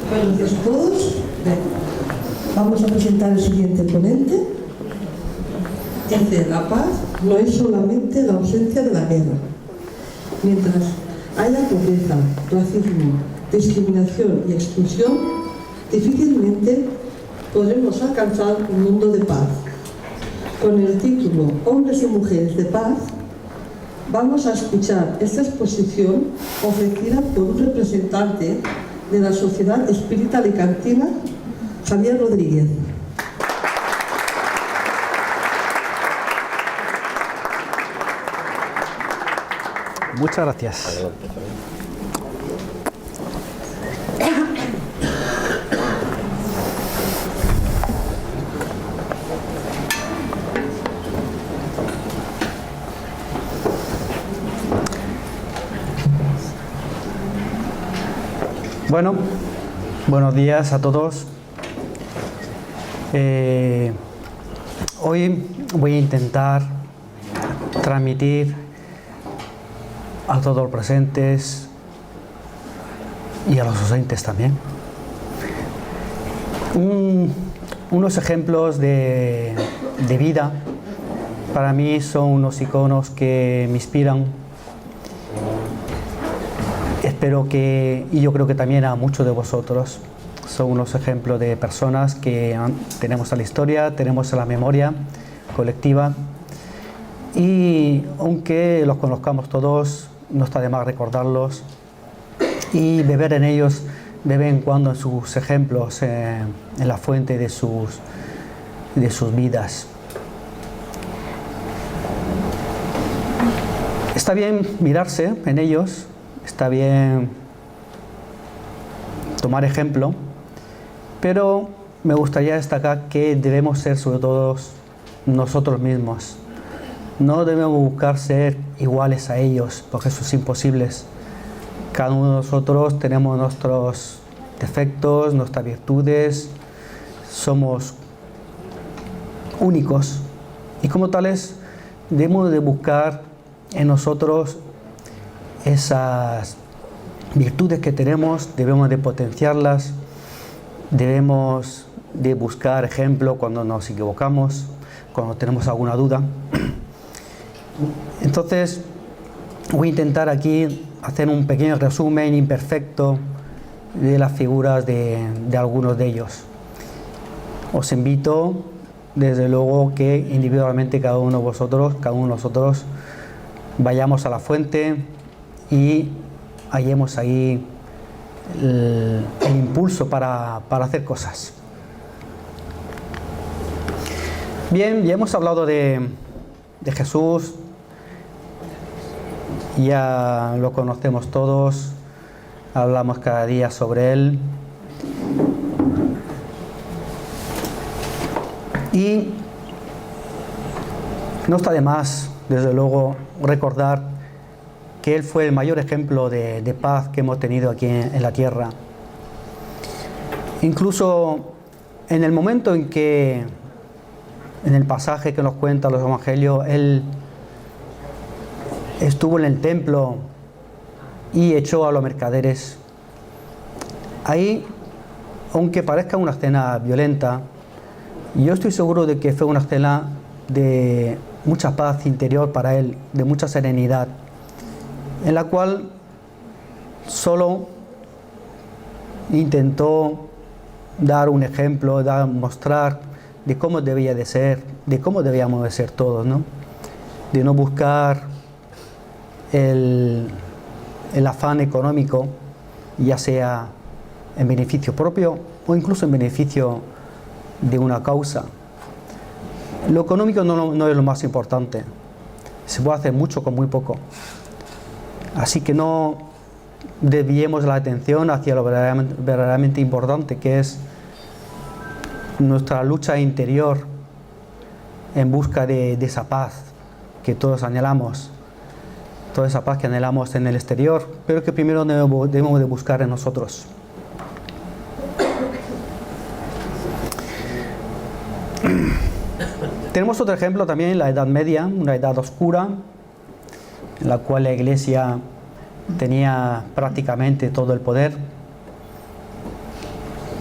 Buenos días a todos. Vamos a presentar el siguiente ponente. Dice: la paz no es solamente la ausencia de la guerra. Mientras haya pobreza, racismo, discriminación y exclusión, difícilmente podremos alcanzar un mundo de paz. Con el título Hombres y Mujeres de Paz, vamos a escuchar esta exposición ofrecida por un representante de la Sociedad Espírita Alicantina, Javier Rodríguez. Muchas gracias. Bueno, buenos días a todos. Hoy voy a intentar transmitir a todos los presentes y a los ausentes también unos ejemplos de vida. Para mí son unos iconos que me inspiran. Espero que, y yo creo que también a muchos de vosotros, son unos ejemplos de personas que tenemos en la historia, tenemos en la memoria colectiva, y aunque los conozcamos todos, no está de más recordarlos y beber en ellos de vez en cuando, en sus ejemplos, en la fuente de sus vidas. Está bien mirarse en ellos, está bien tomar ejemplo, pero me gustaría destacar que debemos ser sobre todo nosotros mismos. No debemos buscar ser iguales a ellos, porque eso es imposible. Cada uno de nosotros tenemos nuestros defectos, nuestras virtudes, somos únicos y como tales debemos de buscar en nosotros esas virtudes que tenemos, debemos de potenciarlas, debemos de buscar ejemplo cuando nos equivocamos, cuando tenemos alguna duda. Entonces voy a intentar aquí hacer un pequeño resumen imperfecto de las figuras de algunos de ellos. Os invito desde luego que individualmente cada uno de nosotros vayamos a la fuente y hallemos ahí el impulso para hacer cosas. Bien, ya hemos hablado de Jesús, ya lo conocemos todos, hablamos cada día sobre él. Y no está de más, desde luego, recordar que él fue el mayor ejemplo de paz que hemos tenido aquí en la tierra. Incluso en el momento en que, en el pasaje que nos cuentan los evangelios, él estuvo en el templo y echó a los mercaderes. Ahí, aunque parezca una escena violenta, yo estoy seguro de que fue una escena de mucha paz interior para él, de mucha serenidad, en la cual solo intentó dar un ejemplo, mostrar de cómo debía de ser, de cómo debíamos de ser todos, ¿no? De no buscar el afán económico, ya sea en beneficio propio o incluso en beneficio de una causa. Lo económico no es lo más importante, se puede hacer mucho con muy poco, así que no desviemos la atención hacia lo verdaderamente importante, que es nuestra lucha interior en busca de esa paz que todos anhelamos, toda esa paz que anhelamos en el exterior, pero que primero debemos de buscar en nosotros. Tenemos otro ejemplo también en la Edad Media, una edad oscura, en la cual la Iglesia tenía prácticamente todo el poder.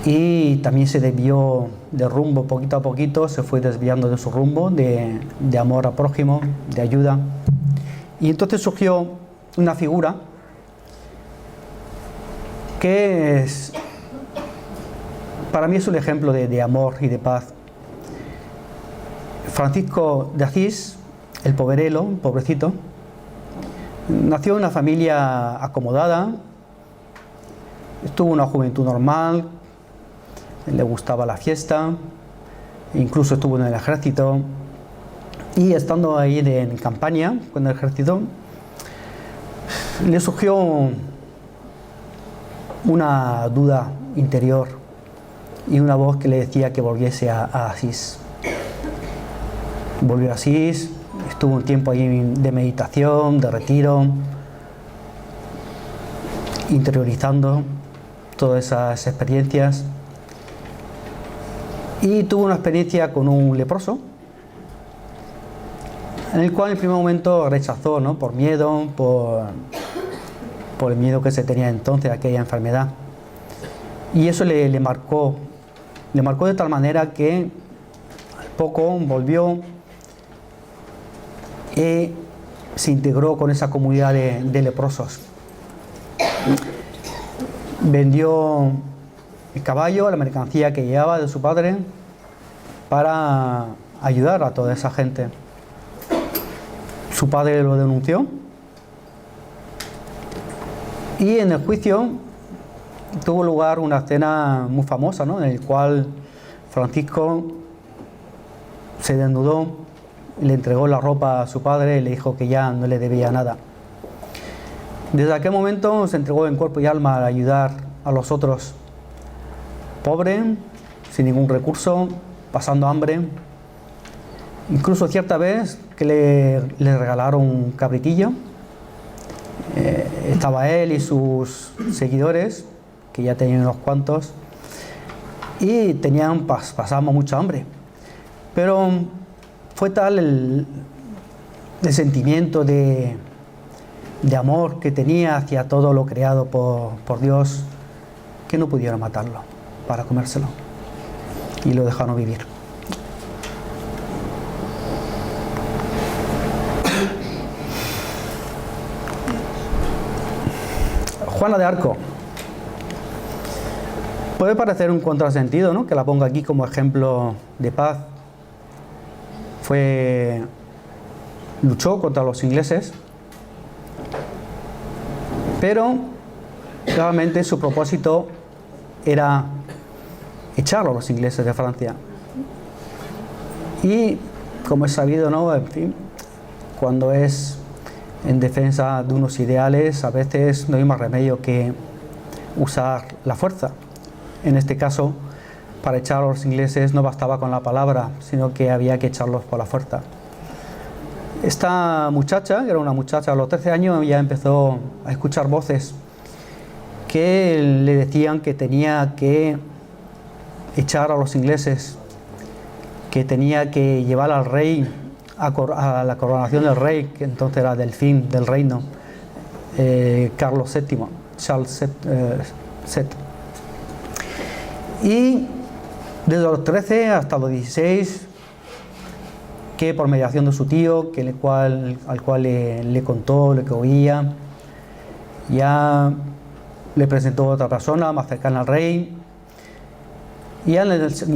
y también se desvió de rumbo poquito a poquito, se fue desviando de su rumbo, de amor al prójimo, de ayuda. Y entonces surgió una figura que para mí es un ejemplo de amor y de paz. Francisco de Asís, el poverelo, el pobrecito, nació en una familia acomodada, tuvo una juventud normal, le gustaba la fiesta, incluso estuvo en el ejército, y estando ahí en campaña con el ejército, le surgió una duda interior y una voz que le decía que volviese a Asís. Volvió a Asís, estuvo un tiempo ahí de meditación, de retiro, interiorizando todas esas experiencias, y tuvo una experiencia con un leproso en el cual en el primer momento rechazó, ¿no? Por miedo, por el miedo que se tenía entonces a aquella enfermedad, y eso le marcó de tal manera que al poco volvió y se integró con esa comunidad de leprosos. Vendió el caballo, la mercancía que llevaba de su padre, para ayudar a toda esa gente. Su padre lo denunció y en el juicio tuvo lugar una escena muy famosa, ¿no? En el cual Francisco se desnudó, le entregó la ropa a su padre y le dijo que ya no le debía nada. Desde aquel momento se entregó en cuerpo y alma a ayudar a los otros, pobre, sin ningún recurso, pasando hambre. Incluso cierta vez que le regalaron un cabritillo, estaba él y sus seguidores, que ya tenían unos cuantos, y pasábamos mucha hambre. Pero fue tal el sentimiento de amor que tenía hacia todo lo creado por Dios, que no pudieron matarlo para comérselo y lo dejaron vivir. Juana de Arco. Puede parecer un contrasentido, ¿no?, que la ponga aquí como ejemplo de paz. Luchó contra los ingleses, pero claramente su propósito era echar a los ingleses de Francia. Y como es sabido, ¿no?, en fin, cuando es en defensa de unos ideales, a veces no hay más remedio que usar la fuerza. En este caso, para echar a los ingleses no bastaba con la palabra, sino que había que echarlos por la fuerza. Esta muchacha, que era una muchacha, a los 13 años ya empezó a escuchar voces que le decían que tenía que echar a los ingleses, que tenía que llevar al rey a la coronación del rey, que entonces era del fin del reino, Carlos VII, Charles VII. Y desde los 13 hasta los 16, que por mediación de su tío, al cual le contó lo que oía, ya le presentó a otra persona más cercana al rey, y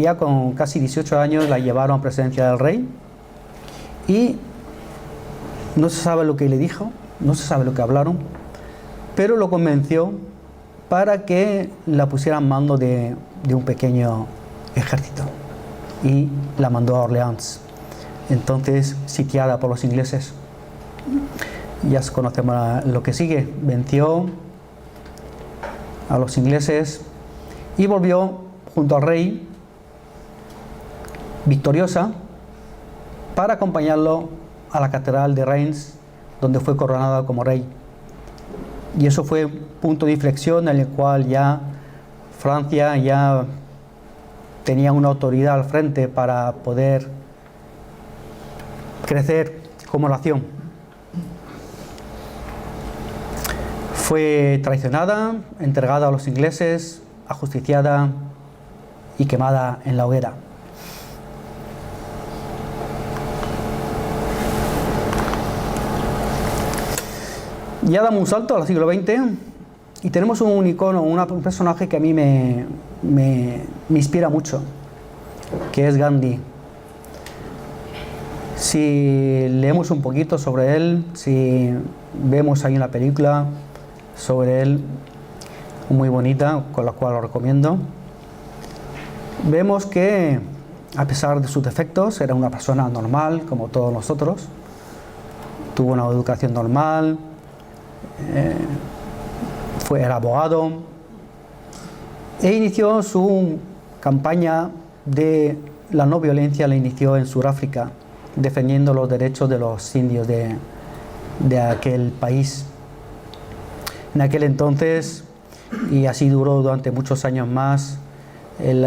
ya con casi 18 años la llevaron a presencia del rey, y no se sabe lo que le dijo, no se sabe lo que hablaron, pero lo convenció para que la pusiera en mando de un pequeño ejército, y la mandó a Orleans, entonces sitiada por los ingleses. Ya conocemos lo que sigue. Venció a los ingleses y volvió junto al rey victoriosa para acompañarlo a la catedral de Reims, donde fue coronada como rey. Y eso fue un punto de inflexión en el cual ya Francia ya tenía una autoridad al frente para poder crecer como nación. Fue traicionada, entregada a los ingleses, ajusticiada y quemada en la hoguera. Ya damos un salto al siglo XX y tenemos un icono, un personaje que a mí me inspira mucho, que es Gandhi. Si leemos un poquito sobre él, si vemos ahí una película sobre él muy bonita, con la cual lo recomiendo, vemos que a pesar de sus defectos era una persona normal como todos nosotros, tuvo una educación normal, era abogado e inició su campaña de la no violencia, la inició en Sudáfrica, defendiendo los derechos de los indios de aquel país. En aquel entonces, y así duró durante muchos años más,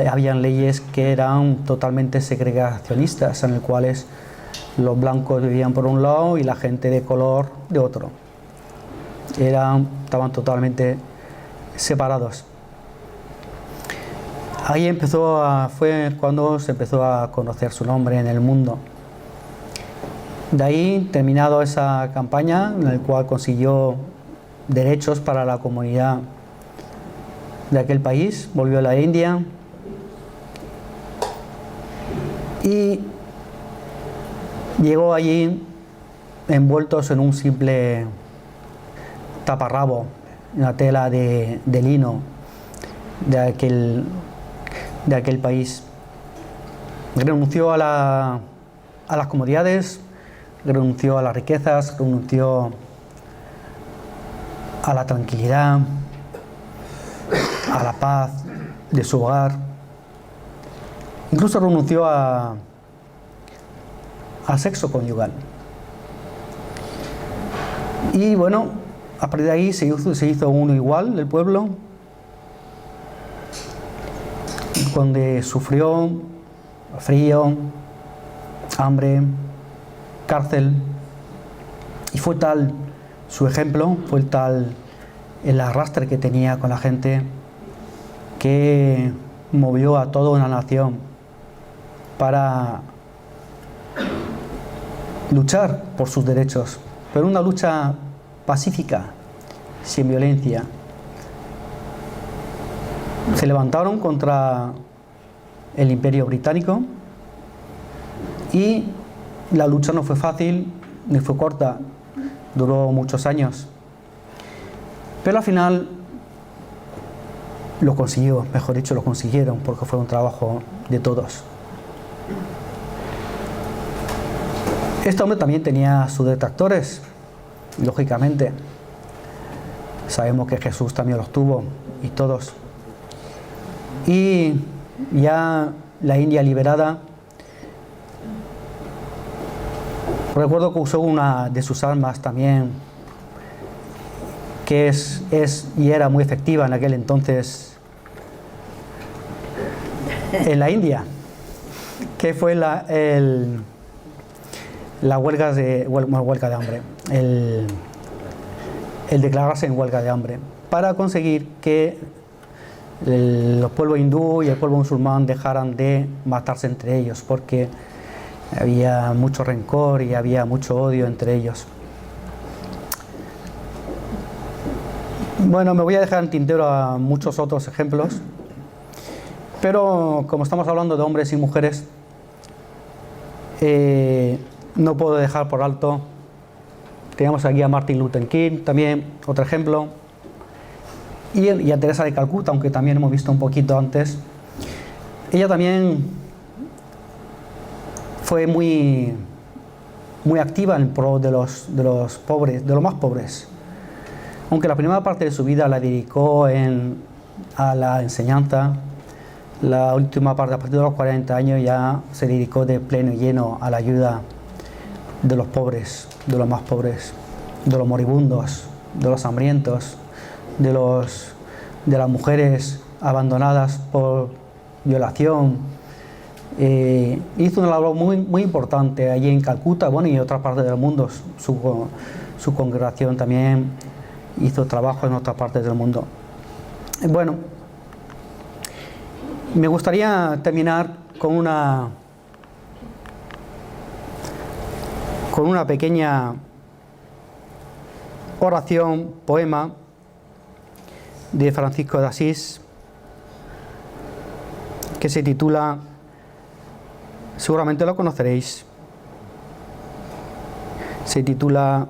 habían leyes que eran totalmente segregacionistas, en las cuales los blancos vivían por un lado y la gente de color de otro. Estaban totalmente separados. Ahí fue cuando se empezó a conocer su nombre en el mundo. De ahí, terminado esa campaña, en la cual consiguió derechos para la comunidad de aquel país, volvió a la India y llegó allí envueltos en un simple taparrabo, una tela de lino de aquel país. Renunció a las comodidades, renunció a las riquezas, renunció a la tranquilidad, a la paz de su hogar, incluso renunció al sexo conyugal. Y bueno, a partir de ahí se hizo uno igual del pueblo, donde sufrió frío, hambre, cárcel, y fue tal su ejemplo, fue tal el arrastre que tenía con la gente, que movió a toda una nación para luchar por sus derechos, pero una lucha pacífica, sin violencia. Se levantaron contra el Imperio Británico y la lucha no fue fácil ni fue corta, duró muchos años, pero al final lo consiguió, mejor dicho, lo consiguieron, porque fue un trabajo de todos. Este hombre también tenía sus detractores, lógicamente. Sabemos que Jesús también los tuvo, y todos. Y ya la India liberada, recuerdo que usó una de sus armas también, que y era muy efectiva en aquel entonces en la India, que fue la huelga de hambre, el declararse en huelga de hambre, para conseguir que los pueblos hindú y el pueblo musulmán dejaran de matarse entre ellos, porque había mucho rencor y había mucho odio entre ellos. Bueno, me voy a dejar en tintero a muchos otros ejemplos, pero como estamos hablando de hombres y mujeres, no puedo dejar por alto. Tenemos aquí a Martin Luther King, también otro ejemplo, y a Teresa de Calcuta, aunque también hemos visto un poquito antes. Ella también fue muy activa en pro de los pobres, de los más pobres. Aunque la primera parte de su vida la dedicó a la enseñanza, la última parte, a partir de los 40 años, ya se dedicó de pleno y lleno a la ayuda de los pobres, de los más pobres, de los moribundos, de los hambrientos, de las mujeres abandonadas por violación. Hizo una labor muy importante allí en Calcuta, bueno, y en otras partes del mundo. Su congregación también hizo trabajo en otras partes del mundo. Bueno, Me gustaría terminar con una pequeña oración, poema de Francisco de Asís, que se titula, seguramente lo conoceréis, se titula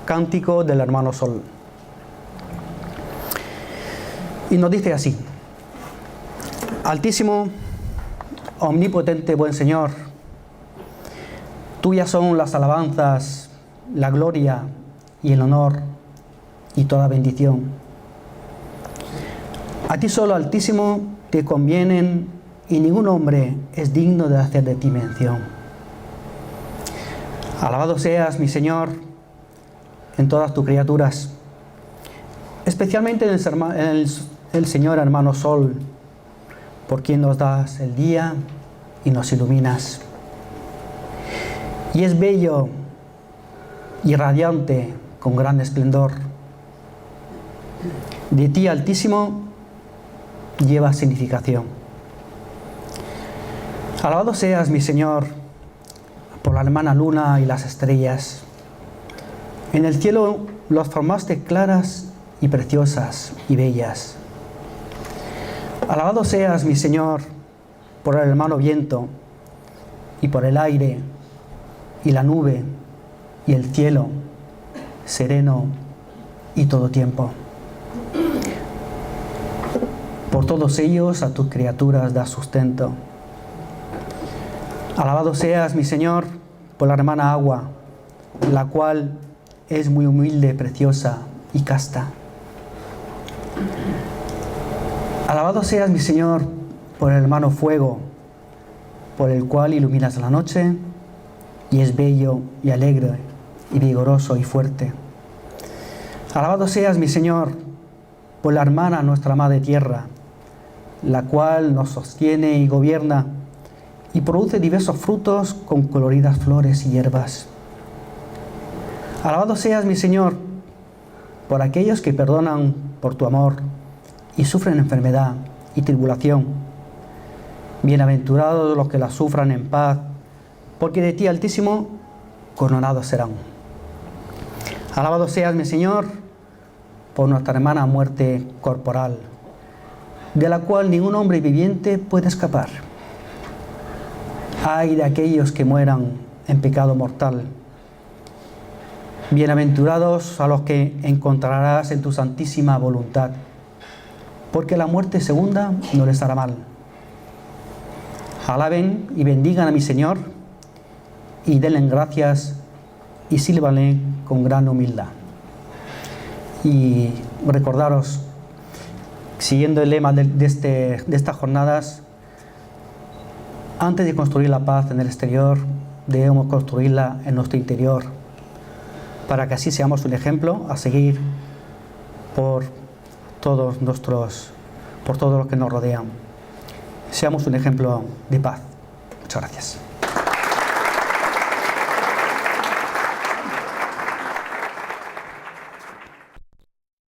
Cántico del Hermano Sol. Y nos dice así: Altísimo, omnipotente, buen Señor, tuyas son las alabanzas, la gloria y el honor y toda bendición. A ti solo, Altísimo, te convienen y ningún hombre es digno de hacer de ti mención. Alabado seas, mi Señor, en todas tus criaturas, especialmente en el Señor hermano Sol, por quien nos das el día y nos iluminas. Y es bello y radiante con gran esplendor. De ti, Altísimo, lleva significación. Alabado seas, mi Señor, por la hermana luna y las estrellas. En el cielo los formaste claras y preciosas y bellas. Alabado seas, mi Señor, por el hermano viento y por el aire y la nube y el cielo sereno y todo tiempo. Por todos ellos a tus criaturas das sustento. Alabado seas, mi Señor, por la hermana agua, la cual es muy humilde, preciosa y casta. Alabado seas, mi Señor, por el hermano fuego, por el cual iluminas la noche y es bello y alegre y vigoroso y fuerte. Alabado seas, mi Señor, por la hermana nuestra madre tierra, la cual nos sostiene y gobierna y produce diversos frutos con coloridas flores y hierbas. Alabado seas, mi Señor, por aquellos que perdonan por tu amor y sufren enfermedad y tribulación. Bienaventurados los que la sufran en paz, porque de ti, Altísimo, coronados serán. Alabado seas, mi Señor, por nuestra hermana muerte corporal, de la cual ningún hombre viviente puede escapar. Ay de aquellos que mueran en pecado mortal. Bienaventurados a los que encontrarás en tu santísima voluntad, porque la muerte segunda no les hará mal. Alaben y bendigan a mi Señor, y denle gracias y sírvanle con gran humildad. Y recordaros, siguiendo el lema de estas jornadas, antes de construir la paz en el exterior, debemos construirla en nuestro interior, para que así seamos un ejemplo a seguir por todos los que nos rodean. Seamos un ejemplo de paz. Muchas gracias.